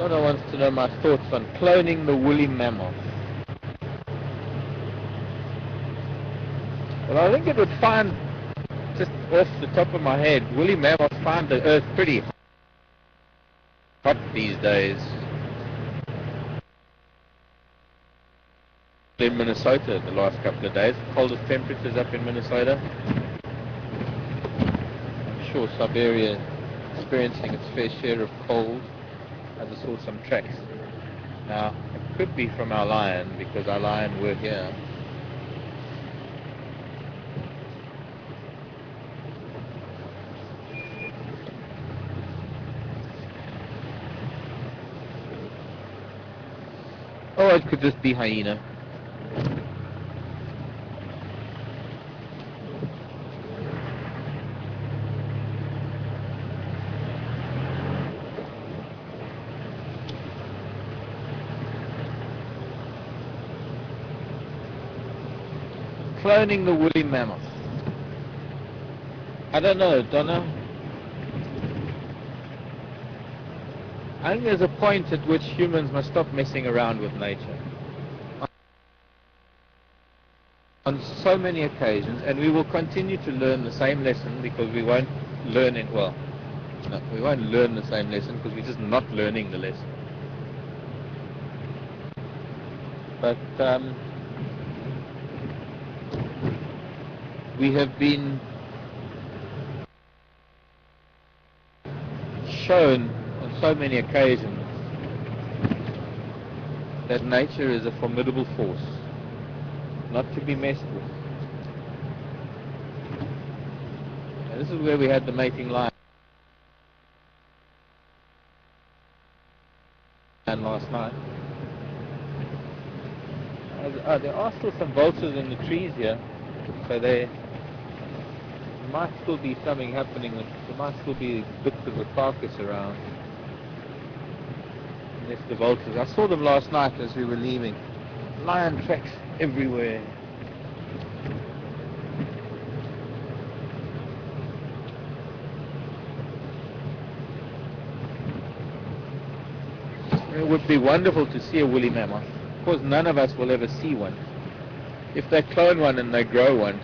Donna wants to know my thoughts on cloning the woolly mammoth. Well, I think it would find, just off the top of my head, woolly mammoths find the earth pretty hot these days. In Minnesota the last couple of days, coldest temperatures up in Minnesota. I'm sure Siberia experiencing its fair share of cold. I just saw some tracks. Now, it could be from our lion, because our lion were here. Or it could just be hyena. Cloning the woolly mammoth. I don't know, Donna. I think there's a point at which humans must stop messing around with nature. On so many occasions, and we will continue to learn the same lesson because we won't learn it well. No, we won't learn the same lesson because we're just not learning the lesson. But we have been shown on so many occasions that nature is a formidable force, not to be messed with. And this is where we had the mating lion last night. There are still some vultures in the trees here, so there might still be something happening. There might still be bits of the carcass around. Unless the vultures. I saw them last night as we were leaving. Lion tracks everywhere. It would be wonderful to see a woolly mammoth. Of course, none of us will ever see one. If they clone one and they grow one,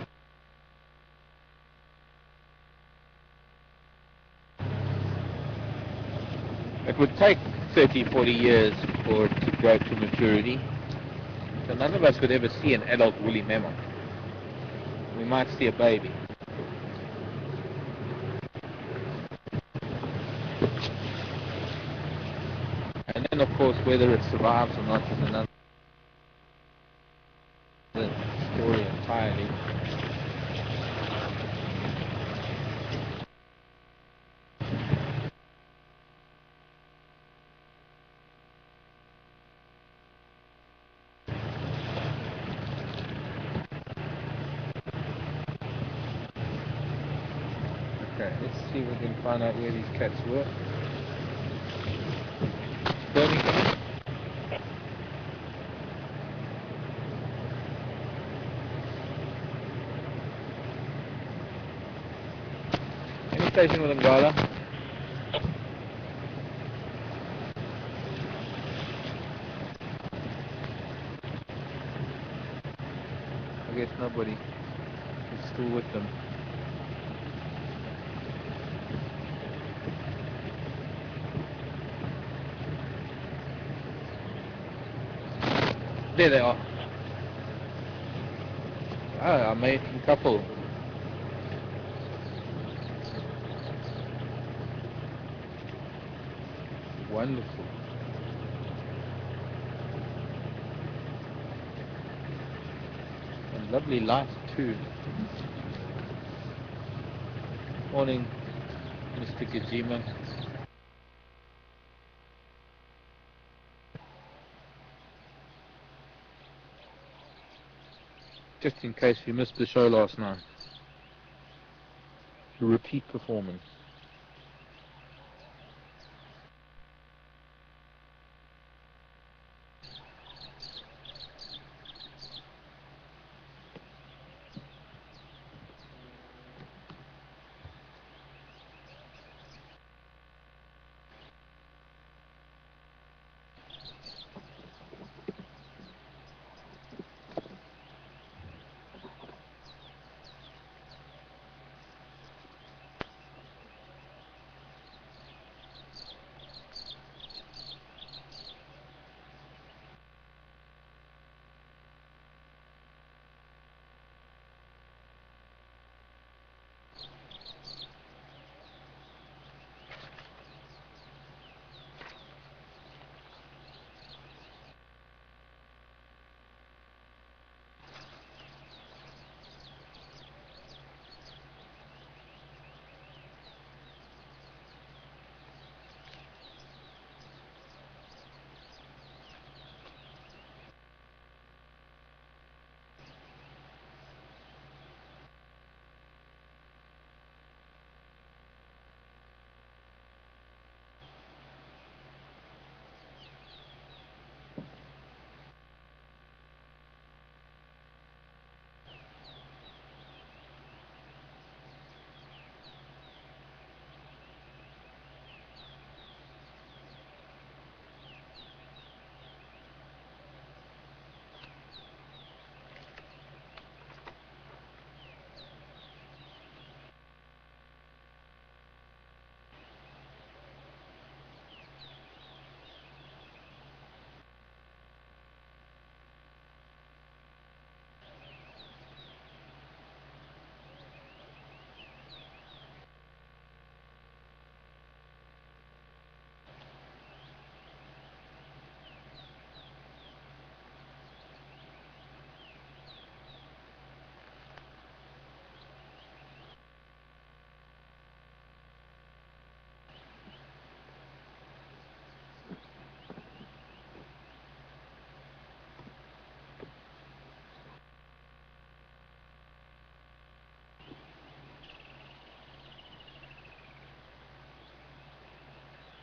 it would take 30, 40 years for it to grow to maturity. So none of us would ever see an adult woolly mammoth. We might see a baby. And then, of course, whether it survives or not is another story entirely. Okay, let's see if we can find out where these cats were. Birmingham. Any station with Ngala? I guess nobody is still with them. There they are. Ah, a mating couple. Wonderful. And lovely light too. Morning, Mr. Kajima. Just in case you missed the show last night. A repeat performance.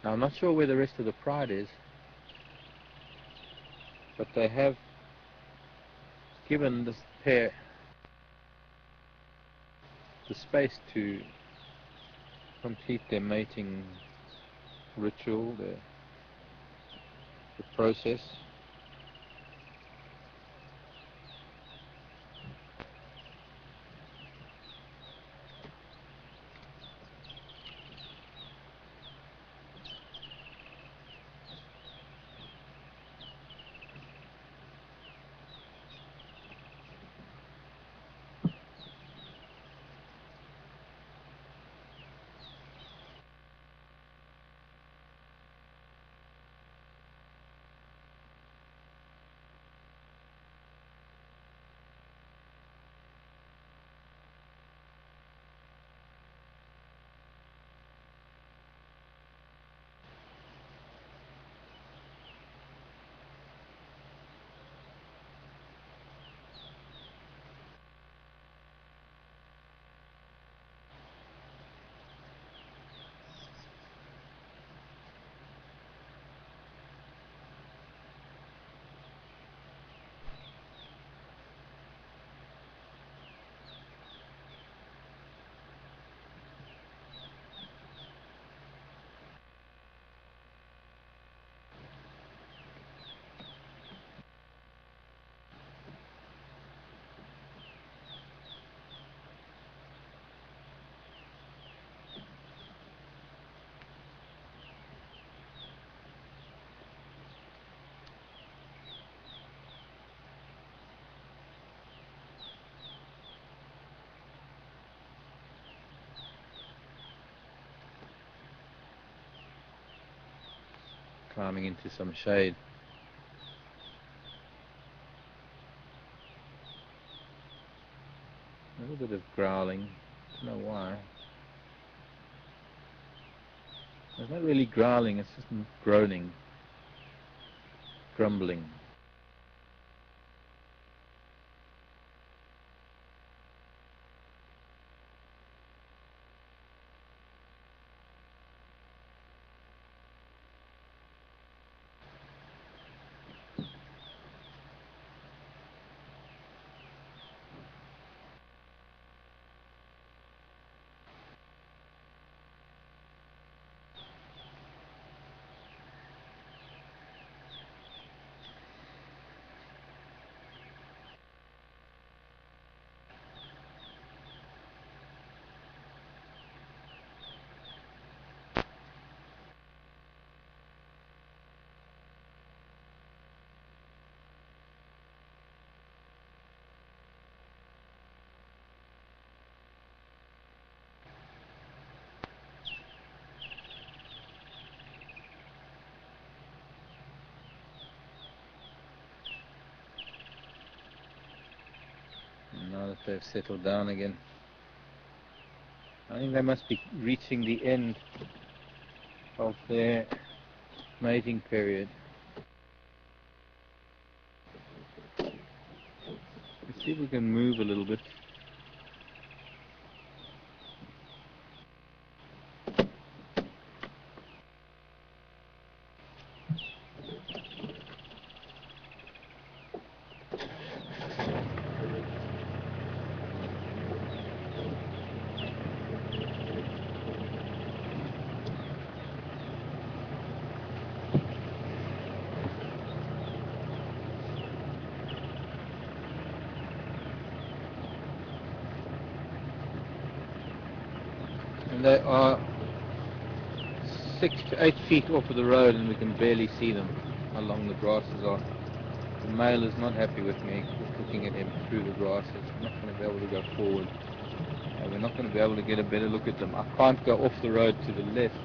Now I'm not sure where the rest of the pride is, but they have given this pair the space to complete their mating ritual, the process. Climbing into some shade. A little bit of growling, don't know why. It's not really growling, it's just groaning, grumbling. Now that they've settled down again, I think they must be reaching the end of their mating period. Let's see if we can move a little bit. And they are 6 to 8 feet off of the road, and we can barely see them how long the grasses are. The male is not happy with me just looking at him through the grasses. I'm not going to be able to go forward. We're not going to be able to get a better look at them. I can't go off the road to the left.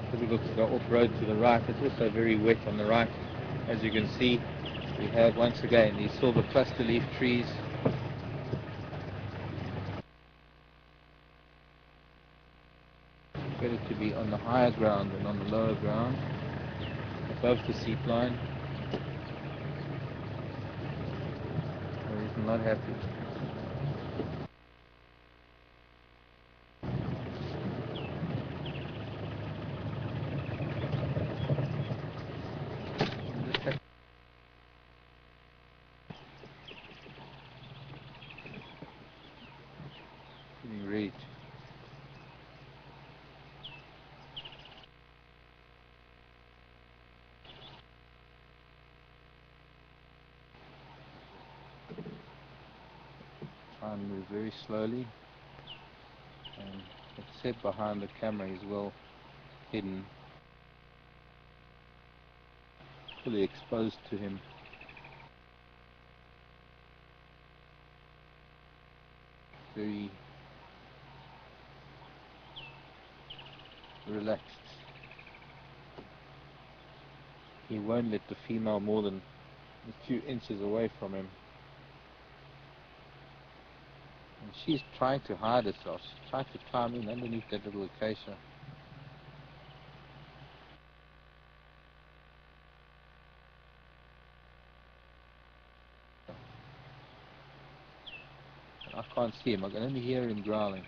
It's difficult to go off road to the right. It's also very wet on the right. As you can see, we have once again these silver cluster leaf trees. Better to be on the higher ground than on the lower ground, above the seat line. He's not happy. Try and move very slowly. And it's set behind the camera, he's well hidden. Fully exposed to him. Very relaxed. He won't let the female more than a few inches away from him. And she's trying to hide herself. She's trying to climb in underneath that little acacia. I can't see him. I can only hear him growling.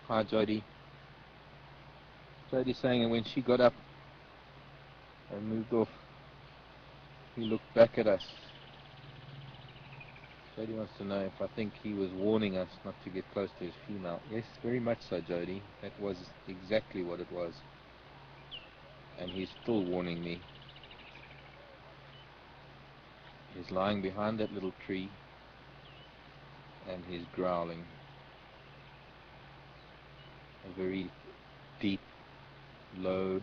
Hi, Jody. Jody's saying that when she got up and moved off, he looked back at us. Jody wants to know if I think he was warning us not to get close to his female. Yes, very much so, Jody. That was exactly what it was. And he's still warning me. He's lying behind that little tree and he's growling. A very deep, low,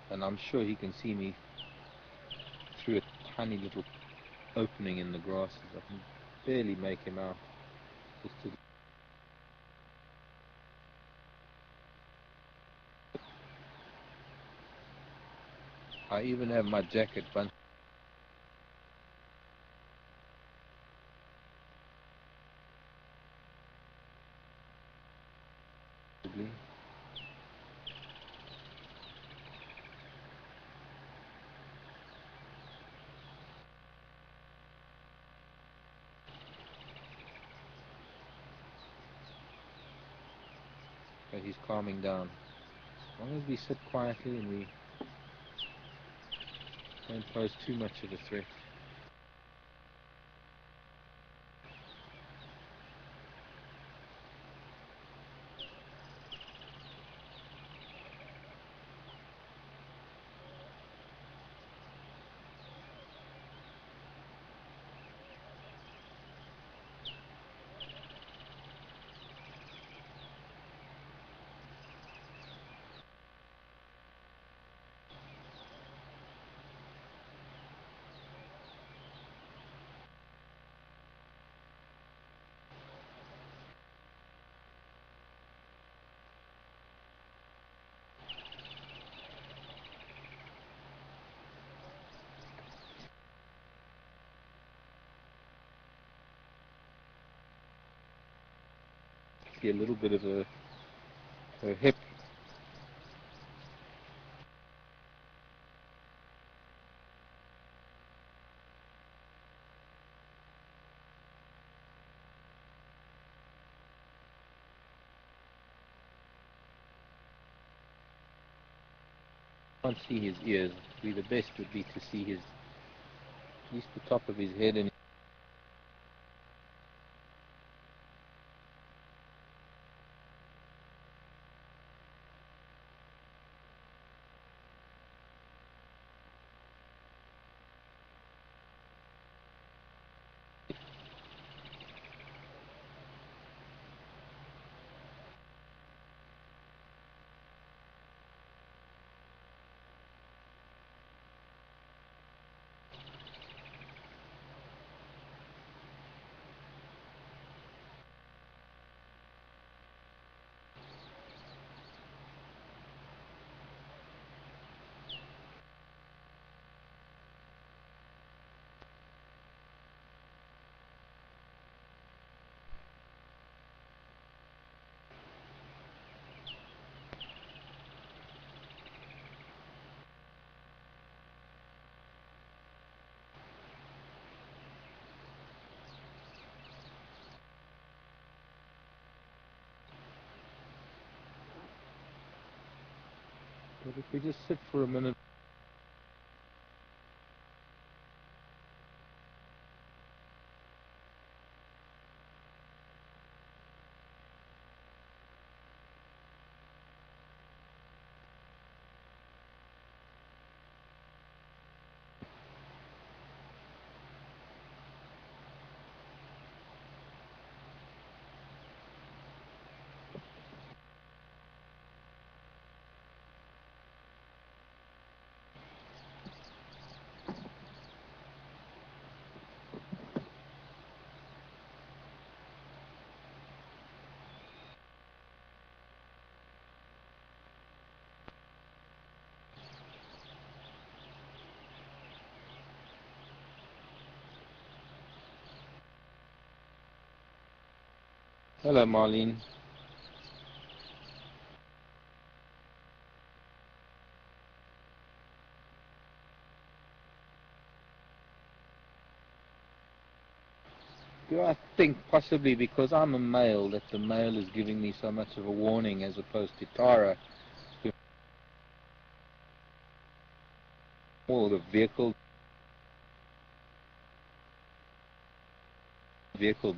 and I'm sure he can see me through a tiny little opening in the grasses. I can barely make him out. Just to I even have my jacket bunched. But he's calming down. As long as we sit quietly and we don't pose too much of a threat. See a little bit of her hip. Can't see his ears. The best would be to see his, at least the top of his head and But if we just sit for a minute. Hello, Marlene. Do I think possibly because I'm a male that the male is giving me so much of a warning as opposed to Tara, or the vehicle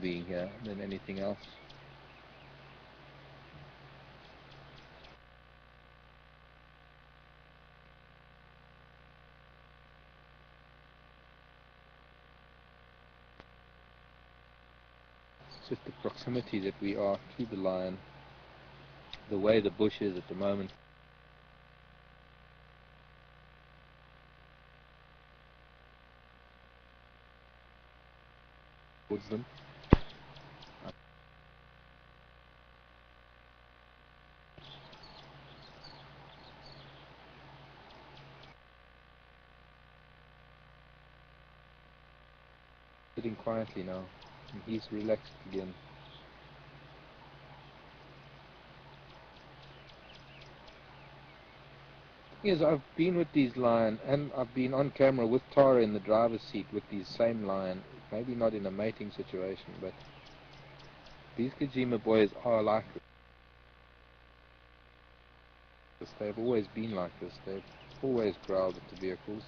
being here than anything else? It's just the proximity that we are to the lion, the way the bush is at the moment. Towards them. Sitting quietly now, and he's relaxed again. Yes, I've been with these lion, and I've been on camera with Tara in the driver's seat with these same lion. Maybe not in a mating situation, but these Kajima boys are like this. They've always been like this. They've always growled at the vehicles.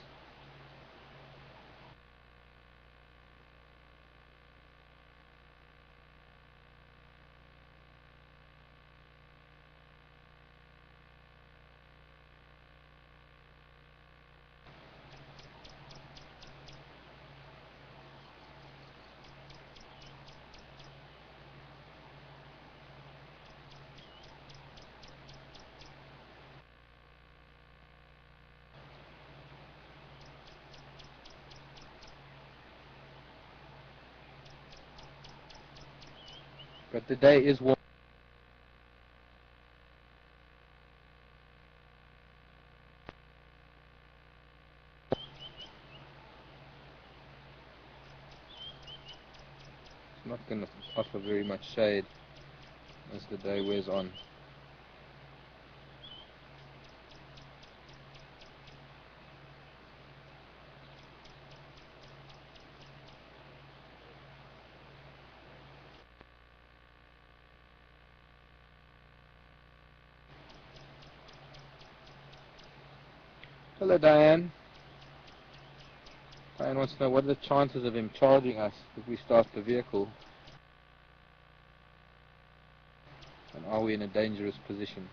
But the day is warm. It's not going to offer very much shade as the day wears on. Hello, Diane. Diane wants to know what are the chances of him charging us if we start the vehicle, and are we in a dangerous position?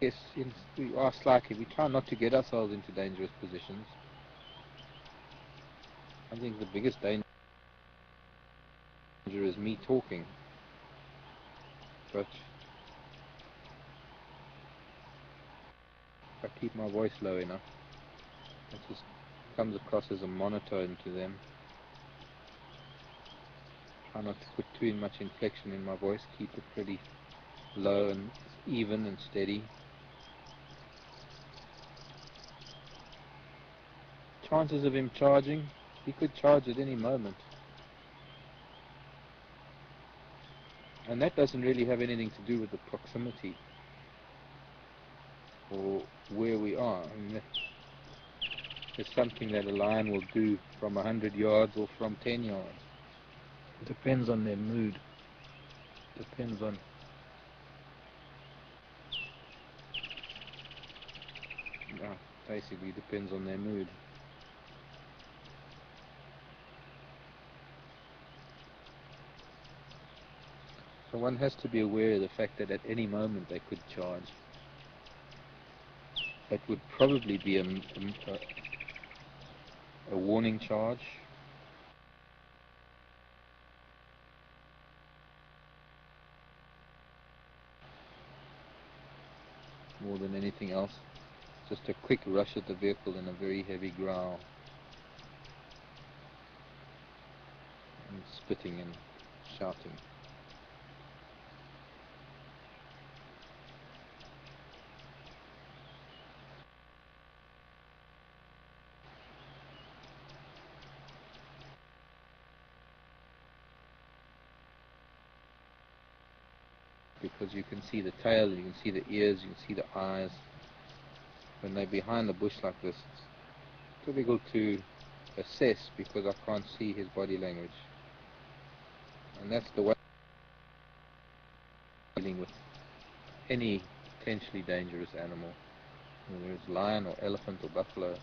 Yes, we are slightly. We try not to get ourselves into dangerous positions. I think the biggest danger is me talking. But if I keep my voice low enough, it just comes across as a monotone to them. Try not to put too much inflection in my voice. Keep it pretty low and even and steady. Chances of him charging? He could charge at any moment. And that doesn't really have anything to do with the proximity or where we are. I mean, it's something that a lion will do from 100 yards or from 10 yards. It depends on their mood. Depends on... basically depends on their mood. So one has to be aware of the fact that at any moment they could charge. That would probably be a warning charge. More than anything else. Just a quick rush at the vehicle and a very heavy growl. And spitting and shouting. Because you can see the tail, you can see the ears, you can see the eyes. When they're behind the bush like this, it's difficult to assess because I can't see his body language. And that's the way of dealing with any potentially dangerous animal, whether it's lion or elephant or buffalo.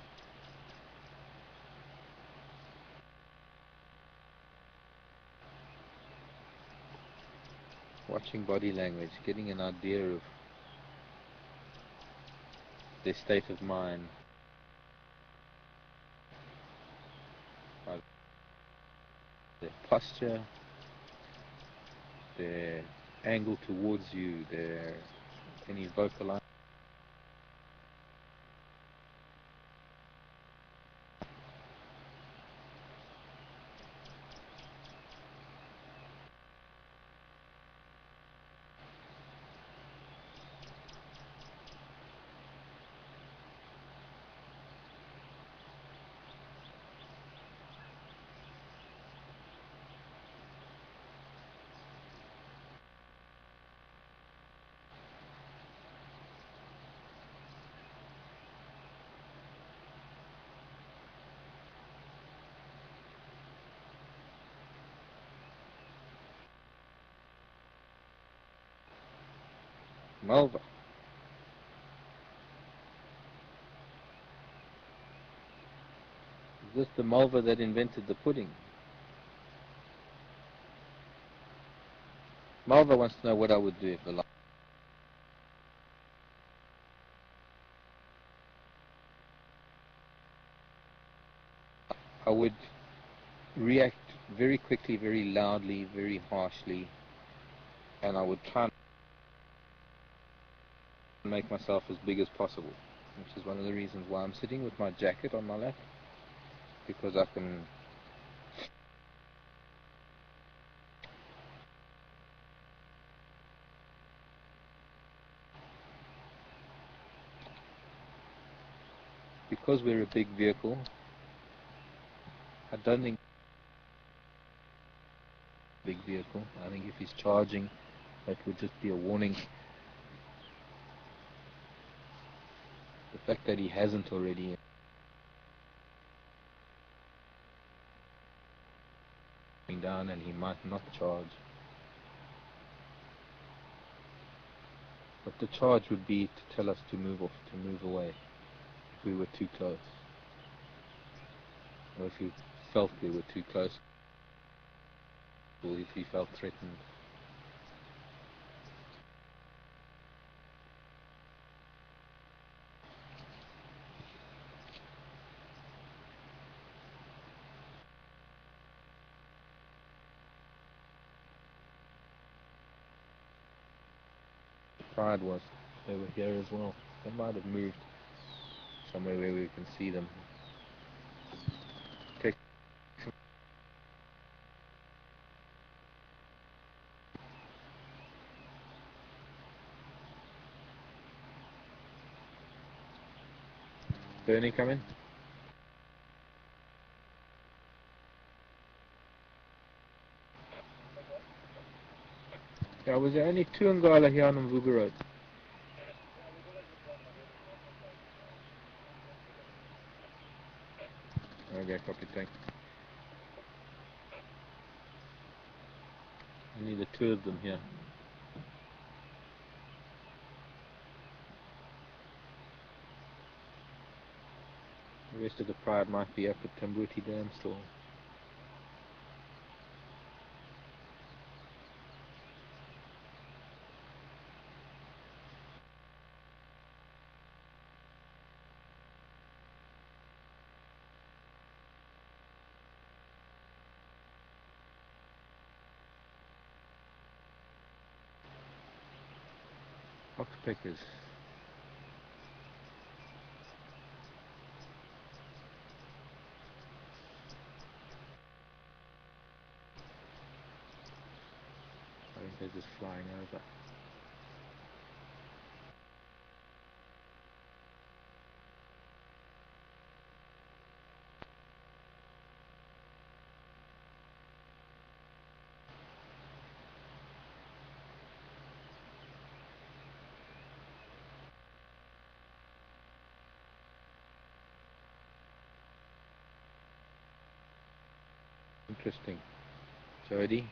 Watching body language, getting an idea of their state of mind, by their posture, their angle towards you, their any vocalization. Malva. Is this the Malva that invented the pudding? Malva wants to know what I would do if the lion. I would react very quickly, very loudly, very harshly, and I would try and make myself as big as possible, which is one of the reasons why I'm sitting with my jacket on my lap, because I can because we're a big vehicle. I don't think big vehicle. I think if he's charging, that would just be a warning. The fact that he hasn't already down and he might not charge. But the charge would be to tell us to move off, to move away if we were too close. Or if he felt we were too close, or if he felt threatened. The pride was they were here as well. They might have moved somewhere where we can see them. Okay. Bernie, come in. was there only two Ngala here on Mvubu Road? Okay, copy, thanks. Only the two of them here. The rest of the pride might be up at Tambuti Dam still. Oxpeckers. I think they're just flying over. Interesting. Jody?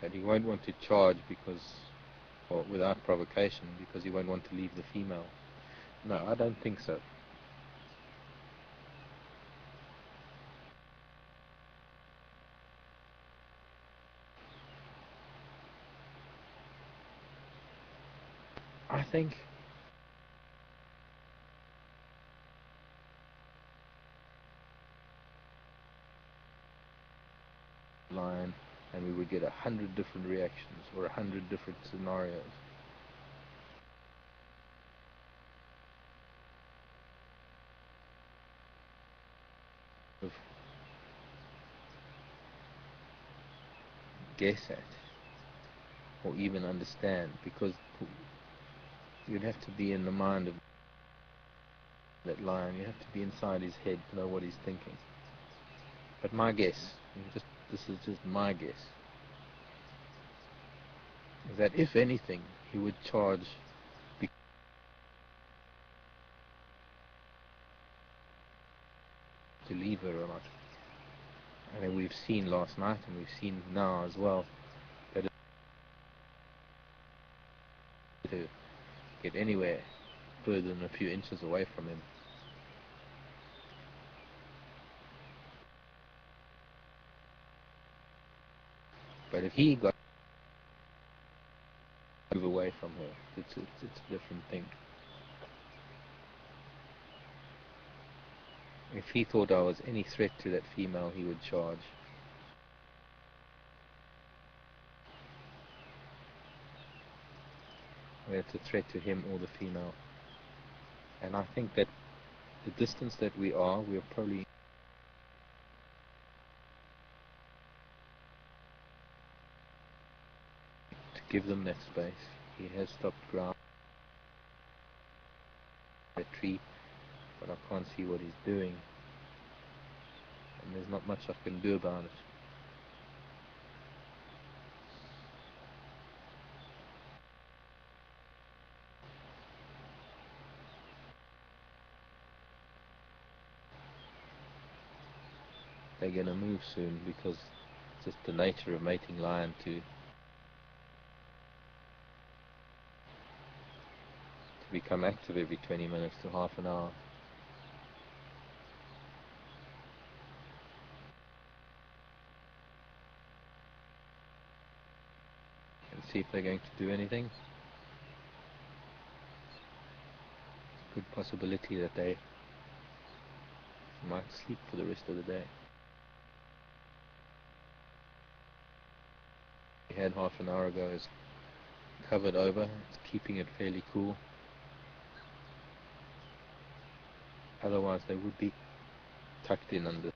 That he won't want to charge because, or without provocation, because he won't want to leave the female. No, I don't think so. I think line, and we would get 100 different reactions or 100 different scenarios. Of guess at or even understand, because you'd have to be in the mind of that lion. You have to be inside his head to know what he's thinking. But my guess, this is just my guess, is that if anything, he would charge to leave her or not. And then we've seen last night, and we've seen now as well, that to get anywhere further than a few inches away from him. But if he got to move away from her, it's a different thing. If he thought I was any threat to that female, he would charge. Whether it's a threat to him or the female. And I think that the distance that we are probably to give them that space. He has stopped ground that tree, but I can't see what he's doing, and there's not much I can do about it. They're going to move soon, because it's just the nature of mating lion to become active every 20 minutes to half an hour. And see if they're going to do anything. Good possibility that they might sleep for the rest of the day. We had half an hour ago is covered over. It's keeping it fairly cool. Otherwise they would be tucked in under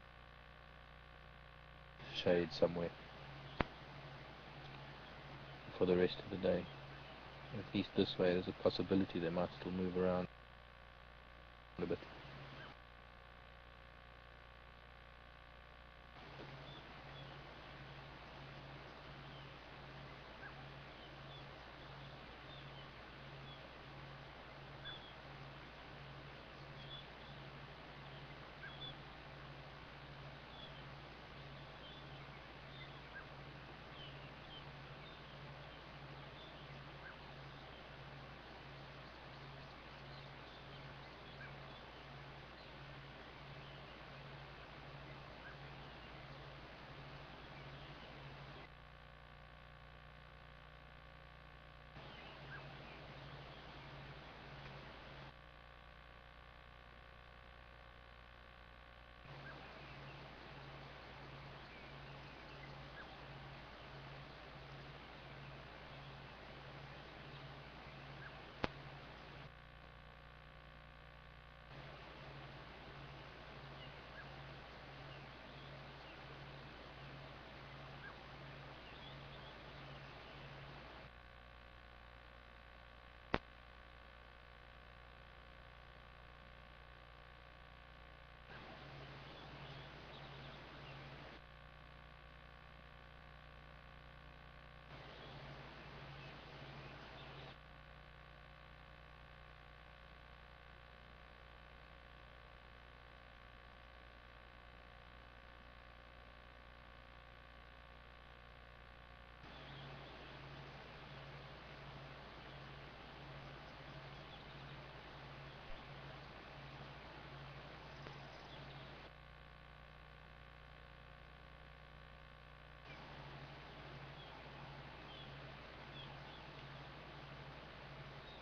shade somewhere for the rest of the day. At least this way there's a possibility they might still move around. a bit.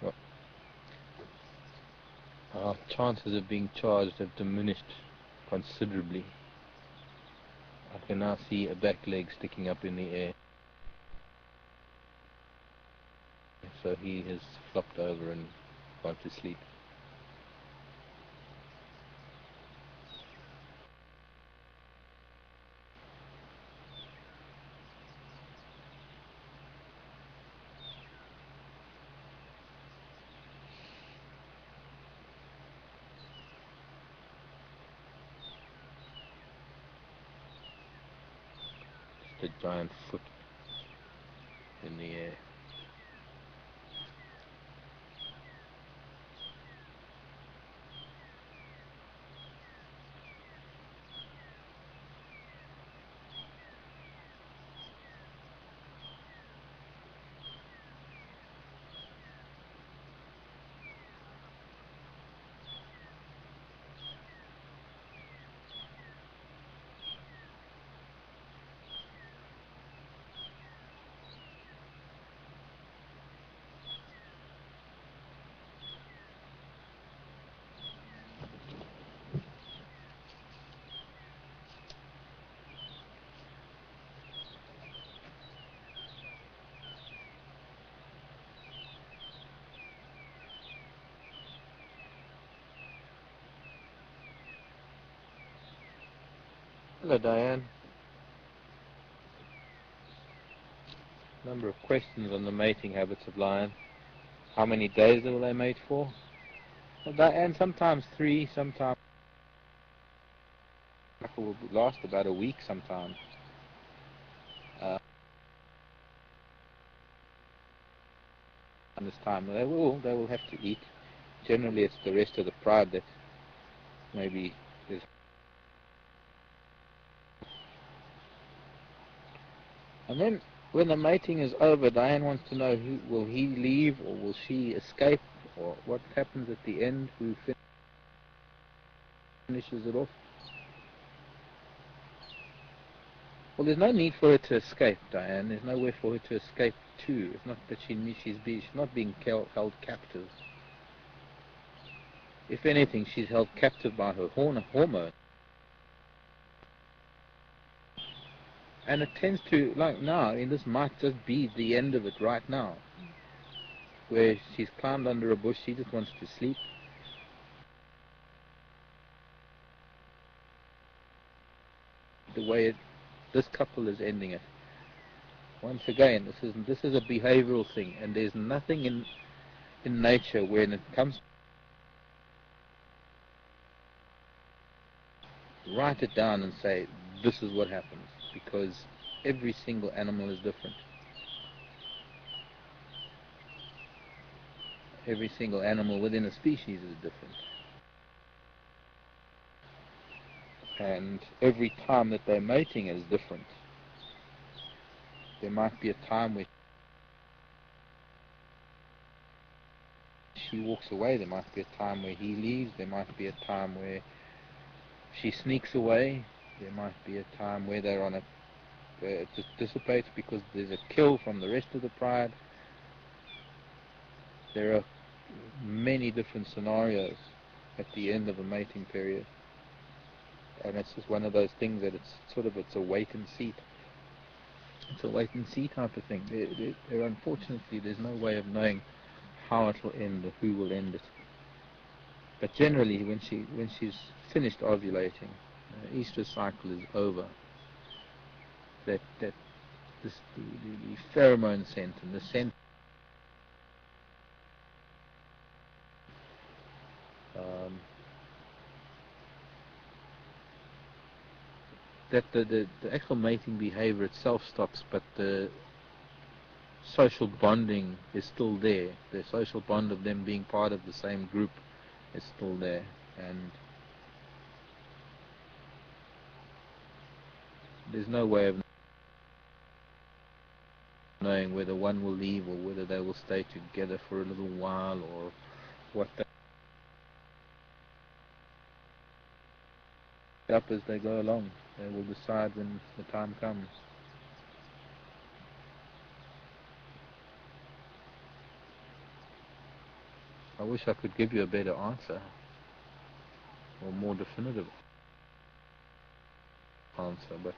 Well, our chances of being charged have diminished considerably. I can now see a back leg sticking up in the air. So he has flopped over and gone to sleep. Just a giant foot in the air. Hello, Diane. Number of questions on the mating habits of lion. How many days will they mate for? Well, Diane, sometimes 3, sometimes it will last about a week sometimes. This time they will have to eat. Generally it's the rest of the pride that maybe is. And then when the mating is over, Diane wants to know, will he leave or will she escape, or what happens at the end, who finishes it off. Well, there's no need for her to escape, Diane. There's nowhere for her to escape to. It's not that she's not being held captive. If anything, she's held captive by her hormone. And it tends to, like now, and this might just be the end of it right now, where she's climbed under a bush, she just wants to sleep. The way this couple is ending it. Once again, this is a behavioral thing, and there's nothing in nature when it comes write it down and say, this is what happens, because every single animal is different. Every single animal within a species is different. And every time that they're mating is different. There might be a time where she walks away, there might be a time where he leaves, there might be a time where she sneaks away, there might be a time where they're on a it just dissipates because there's a kill from the rest of the pride. There are many different scenarios at the end of a mating period, and it's just one of those things that it's a wait and see. It's a wait and see type of thing. Unfortunately, there's no way of knowing how it will end or who will end it. But generally, when she's finished ovulating, the estrous cycle is over. The pheromone scent and the scent that the actual mating behavior itself stops, but the social bonding is still there. The social bond of them being part of the same group is still there, and there's no way of knowing whether one will leave or whether they will stay together for a little while or what they up as they go along. They will decide when the time comes. I wish I could give you a better answer or more definitive answer, but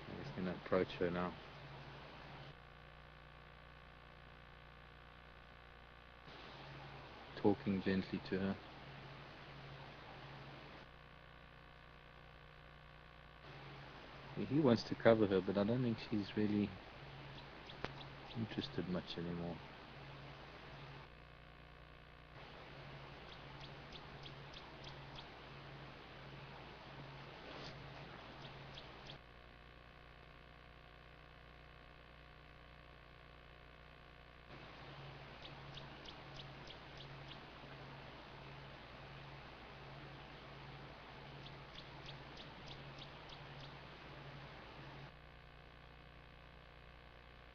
I'm just going to approach her now. Talking gently to her. He wants to cover her, but I don't think she's really interested much anymore.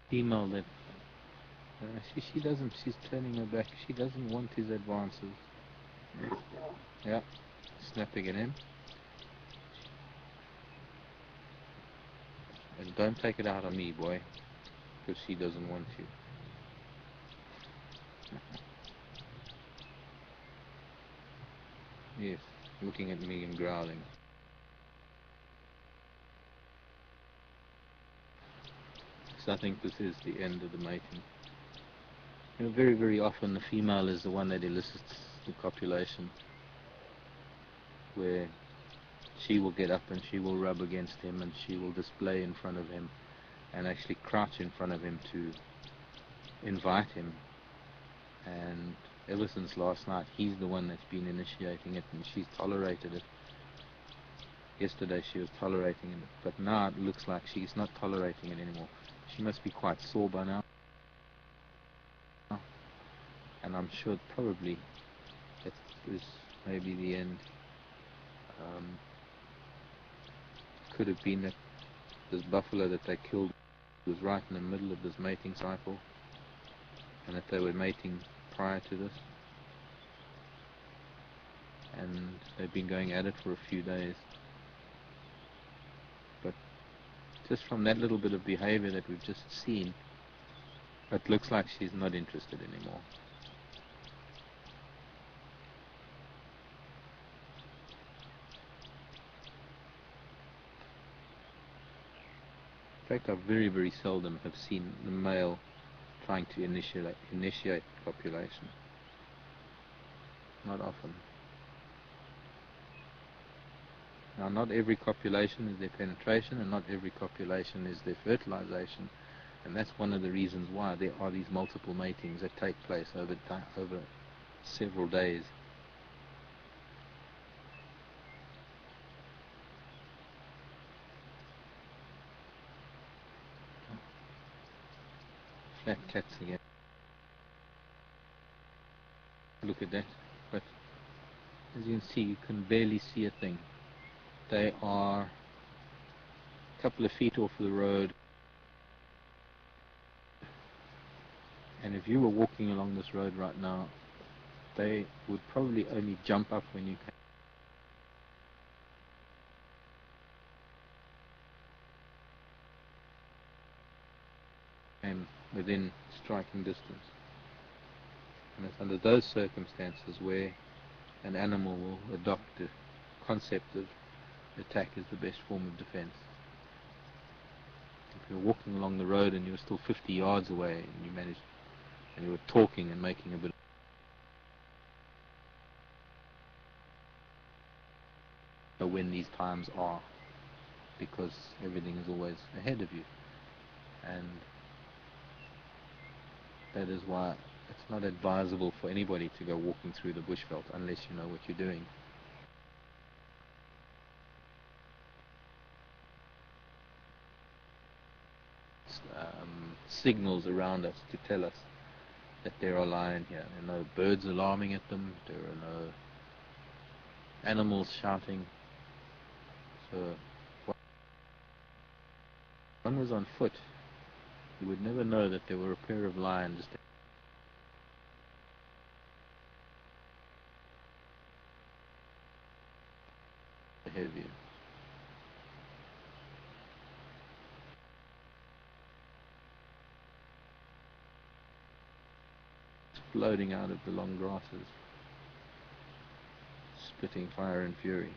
Female that she doesn't, she's turning her back. She doesn't want his advances. Yeah, snapping at him. And don't take it out on me, boy, because she doesn't want you. Yes, looking at me and growling. So I think this is the end of the mating. You know, very, very often the female is the one that elicits the copulation, where she will get up and she will rub against him and she will display in front of him and actually crouch in front of him to invite him. And ever since last night, he's the one that's been initiating it, and she's tolerated it. Yesterday she was tolerating it, but now it looks like she's not tolerating it anymore. She must be quite sore by now, and I'm sure probably that is maybe the end. Could have been that this buffalo that they killed was right in the middle of this mating cycle, and that they were mating prior to this, and they've been going at it for a few days. But just from that little bit of behavior that we've just seen, it looks like she's not interested anymore. In fact, I very, very seldom have seen the male trying to initiate copulation. Not often. Now, not every copulation is their penetration, and not every copulation is their fertilization, and that's one of the reasons why there are these multiple matings that take place over several days. Flat cats again. Look at that. But as you can see, you can barely see a thing. They are a couple of feet off the road, and if you were walking along this road right now, they would probably only jump up when you came within striking distance. And it's under those circumstances where an animal will adopt the concept of attack as the best form of defense. If you're walking along the road and you're still 50 yards away and you were talking and making a bit of when these times are, because everything is always ahead of you, and that is why it's not advisable for anybody to go walking through the bushveld unless you know what you're doing. Signals around us to tell us that there are lions here. There are no birds alarming at them, there are no animals shouting. So one was on foot, you would never know that there were a pair of lions just ahead of you. Exploding out of the long grasses, spitting fire and fury.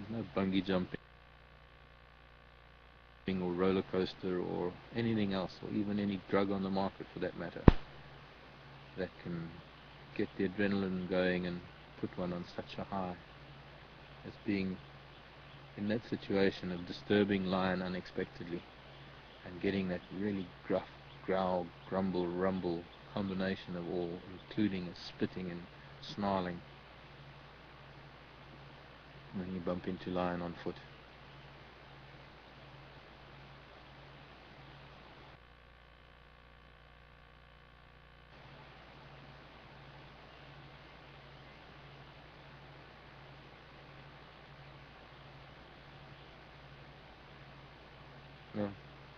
There's no bungee jumping or roller coaster or anything else, or even any drug on the market for that matter, that can get the adrenaline going and put one on such a high as being in that situation of disturbing lion unexpectedly and getting that really gruff, growl, grumble, rumble combination of all, including a spitting and snarling when you bump into lion on foot.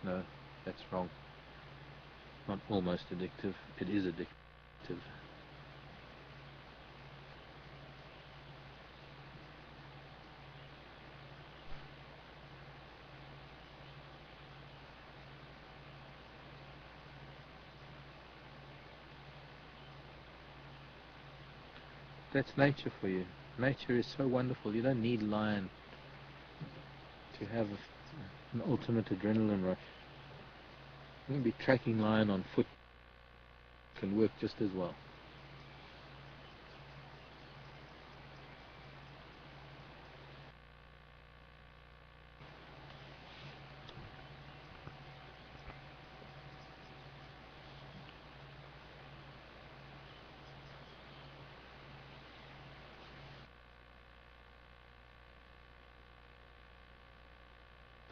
No, that's wrong. Not almost addictive, it is addictive. That's nature for you. Nature is so wonderful. You don't need lion to have an ultimate adrenaline rush. You can be tracking lion on foot, can work just as well.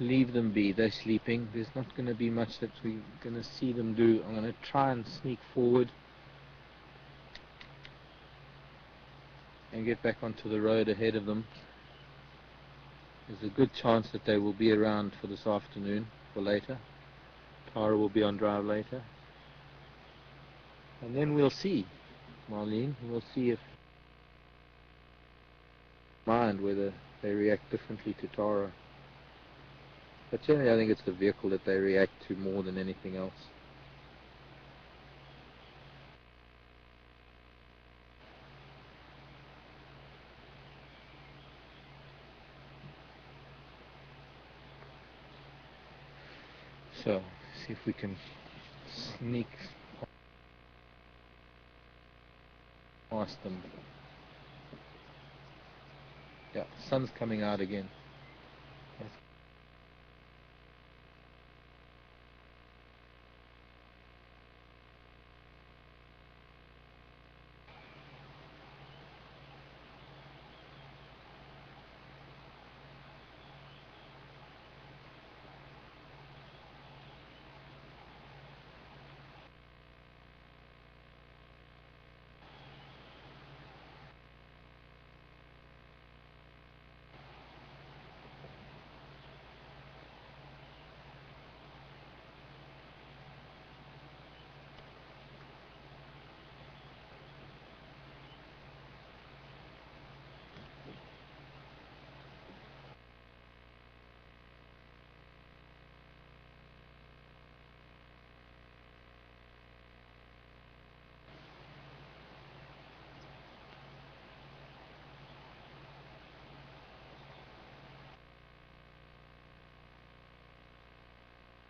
leave them be. They're sleeping. There's not going to be much that we're going to see them do. I'm going to try and sneak forward and get back onto the road ahead of them. There's a good chance that they will be around for this afternoon, for later. Tara will be on drive later. And then we'll see, Marlene, we'll see if whether they react differently to Tara. But generally I think it's the vehicle that they react to more than anything else. So, see if we can sneak past them. Yeah, the sun's coming out again. That's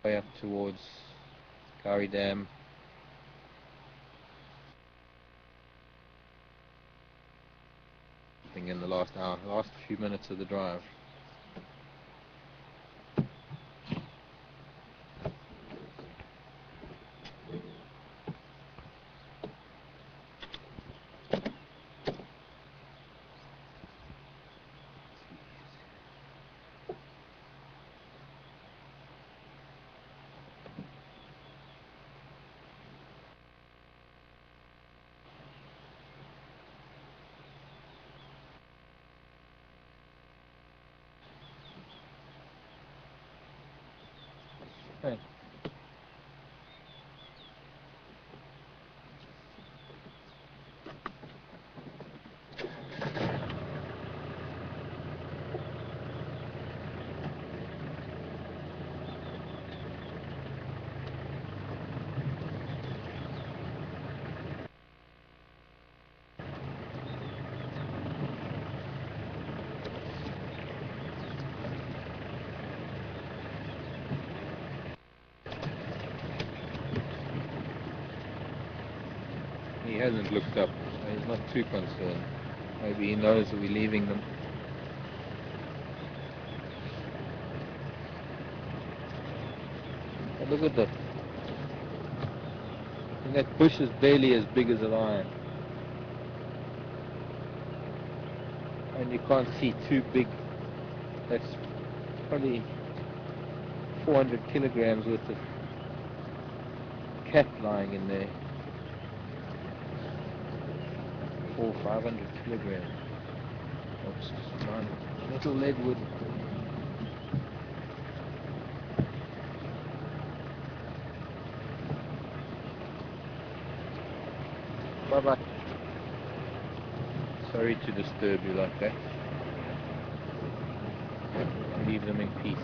way up towards Kari Dam. In the last hour, last few minutes of the drive. Okay. He hasn't looked up, so he's not too concerned. Maybe he knows that we're leaving them. But look at that. And that bush is barely as big as an iron. And you can't see too big. That's probably 400 kilograms worth of cat lying in there. 400 or 500 kilograms. Oops, just one little leadwood. Bye bye. Sorry to disturb you like that. Leave them in peace.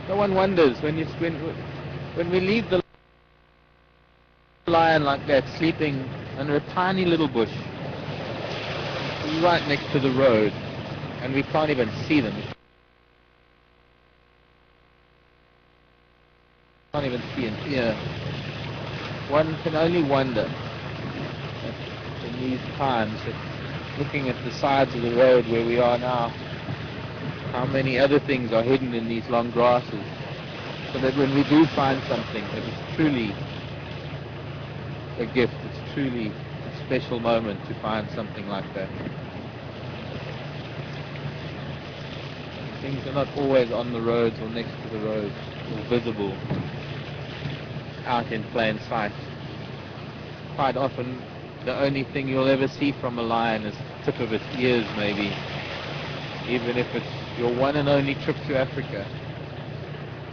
No one wonders when we leave the lion like that sleeping under a tiny little bush right next to the road, and we can't even see them. Can't even see an ear. One can only wonder in these times, looking at the sides of the road where we are now, how many other things are hidden in these long grasses, so that when we do find something, it is truly a gift. It's truly a special moment to find something like that. Things are not always on the roads or next to the roads or visible out in plain sight. Quite often the only thing you'll ever see from a lion is the tip of its ears, maybe, even if it's your one and only trip to Africa.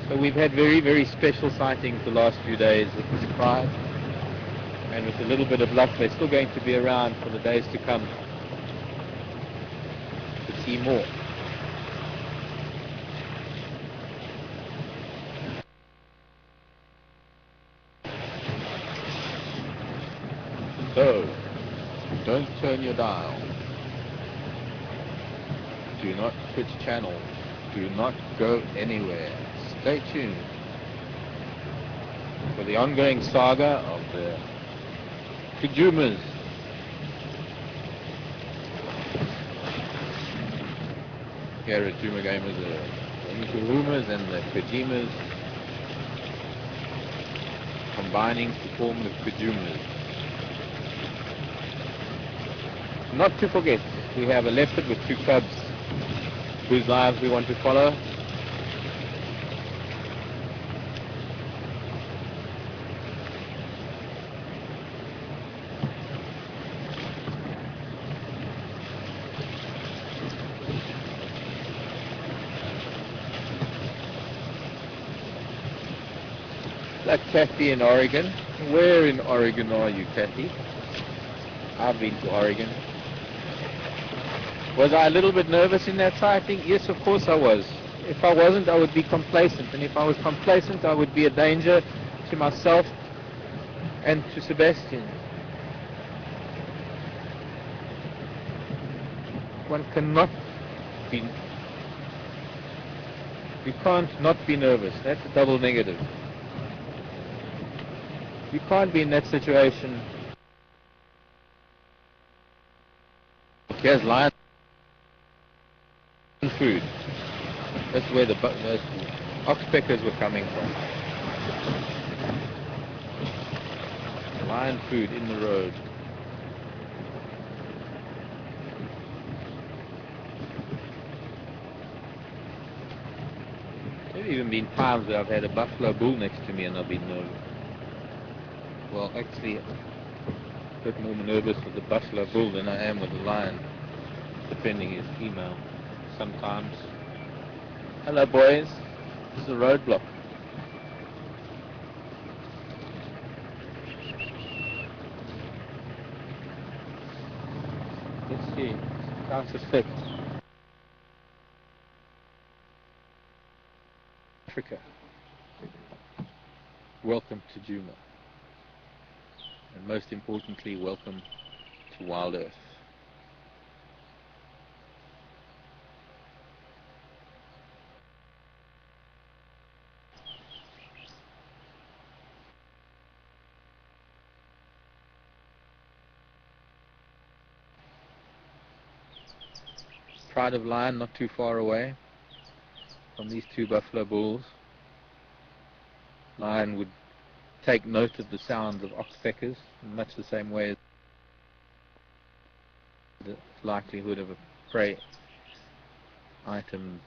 So we've had very, very special sightings the last few days with the surprise, and with a little bit of luck they're still going to be around for the days to come to see more. So, don't turn your dial. Do not switch channel. Do not go anywhere. Stay tuned for the ongoing saga of the Kajumas. Here at Juma Gamers, the Kajumas and the Kajimas combining to form the Kajumas. Not to forget, we have a leopard with 2 cubs whose lives we want to follow. That's Kathy in Oregon. Where in Oregon are you, Kathy? I've been to Oregon. Was I a little bit nervous in that sighting? Yes, of course I was. If I wasn't, I would be complacent. And if I was complacent, I would be a danger to myself and to Sebastian. One cannot be... You can't not be nervous. That's a double negative. You can't be in that situation. Here's lion food. That's where the oxpeckers were coming from. Lion food in the road. There have even been times where I've had a buffalo bull next to me and I've been nervous. Well, actually, a bit more nervous with the buffalo bull than I am with the lion, defending his female sometimes. Hello boys, this is a roadblock. Let's see, can't suspect. Africa. Welcome to Juma. And most importantly, welcome to Wild Earth. Pride of lion not too far away from these 2 buffalo bulls. Lion would take note of the sounds of oxpeckers in much the same way as the likelihood of a prey item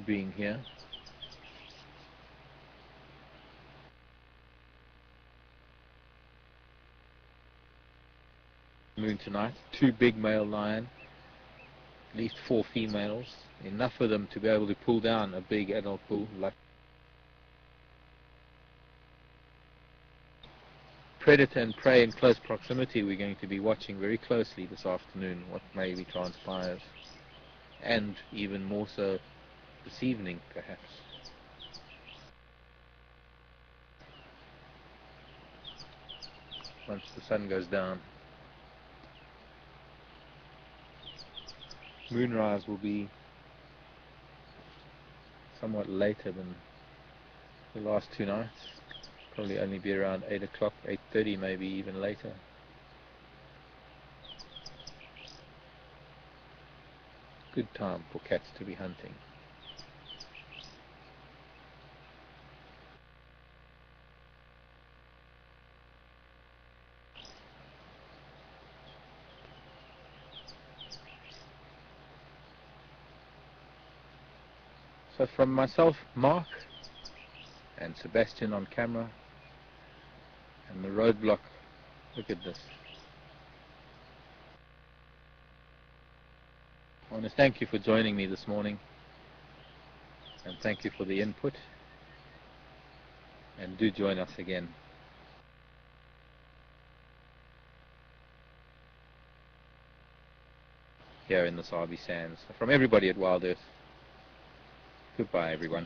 being here. Moon tonight, 2 big male lion, at least 4 females, enough of them to be able to pull down a big adult bull. Like predator and prey in close proximity, we're going to be watching very closely this afternoon what maybe transpires, and even more so this evening perhaps. once the sun goes down. Moonrise will be somewhat later than the last 2 nights. Probably only be around 8 o'clock, 8:30, maybe even later. Good time for cats to be hunting. So from myself, Mark, and Sebastian on camera, and the roadblock, look at this. I want to thank you for joining me this morning, and thank you for the input, and do join us again. Here in the Sabi Sands. From everybody at Wild Earth, goodbye everyone.